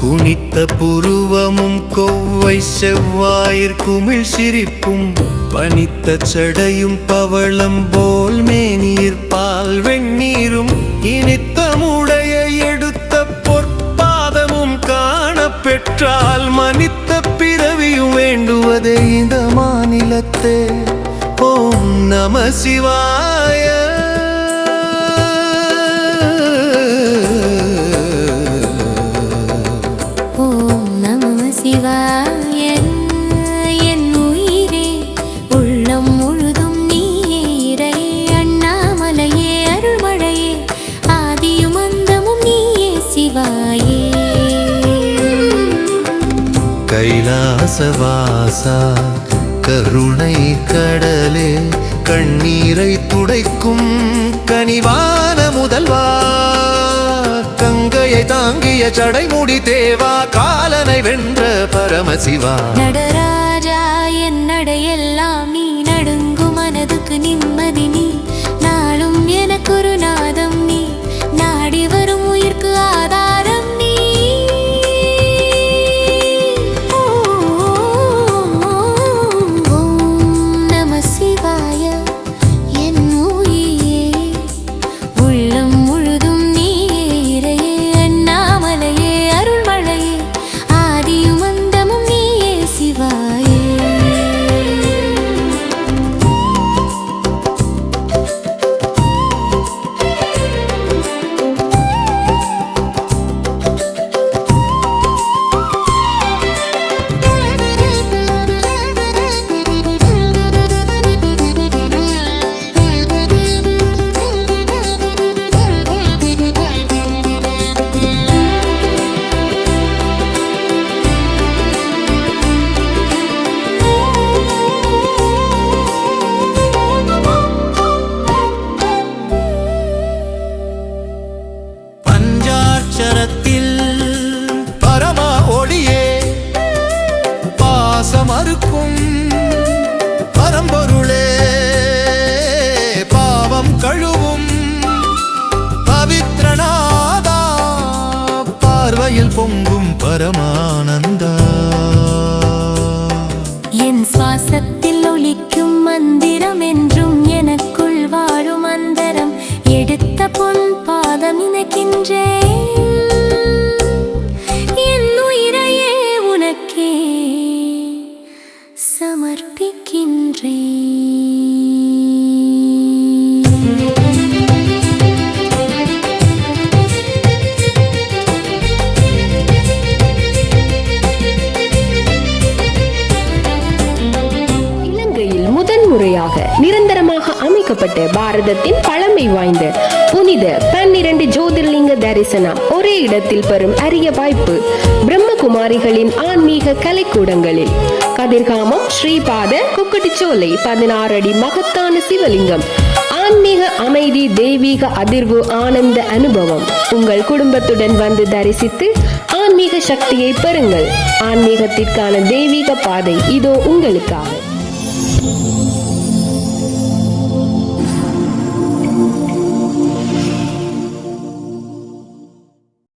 குனித்த புருவமும் கொவ்வை செவ்வாயிற்குமிழ் சிரிப்பும் பனித்த சடையும் பவளம் போல் மேனீர் பால் வெந்நீரும் இனித்த முடைய எடுத்த பொற்பாதமும் காண பெற்றால் மனித்த பிறவியும் வேண்டுவதே இந்த மாநிலத்தே. ஓம் நம சிவாய. ஓம் நம சிவாய. என் உயிரே உள்ளம் முழுதும் நீயே இறையே அண்ணாமலையே அருள்மழையே ஆதியும் அந்தமும் நீயே சிவாயே. கைலாசவாசா கருணை கடலே கண்ணீரை துடைக்கும் கனிவான முதல்வா கங்கையை தாங்கிய சடைமுடி தேவா காலனை வென்ற பரமசிவா. நடராஜா என் நடையெல்லாம் நீ நடுங்கும் மனதுக்கு நிம்மதி நீ நாளும் எனக்கொரு நாதம் நீ நாடி வரும் உயிர்க்கு ஆதாரம் நீ. பரமா ஒளியே பாசமறுக்கும் பரம்பொருளே பாவம் கழுவும் பவித்ரநாதா பார்வையில் பொங்கும் பரமானந்தா. என் சுவாசத்தில் ஒலிக்கும் மந்திரம் என்றும் எனக்குள் வாழும் அந்தரம் எடுத்த பொன் பாதம் நினைக்கின்றேன். என் உயிரையே உனக்கே சமர்ப்பிக்கின்றேன். முறையாக நிரந்தரமாக அமைக்கப்பட்ட பாரதத்தின் பழமை வாய்ந்த புனித 12 ஜோதிர்லிங்க தரிசனம் ஒரே இடத்தில் பெறும் அரிய வாய்ப்பு பிரம்மகுமாரிகளின் ஆன்மீக கலைக்கூடங்களில் கதிர்காமம் ஸ்ரீபாத குக்கட்டிச்சோலை 16 அடி மகத்தான சிவலிங்கம் ஆன்மீக அமைதி தெய்வீக அதிர்வு ஆனந்த அனுபவம். உங்கள் குடும்பத்துடன் வந்து தரிசித்து ஆன்மீக சக்தியை பெறுங்கள். ஆன்மீகத்திற்கான தெய்வீக பாதை இதோ உங்களுக்காக.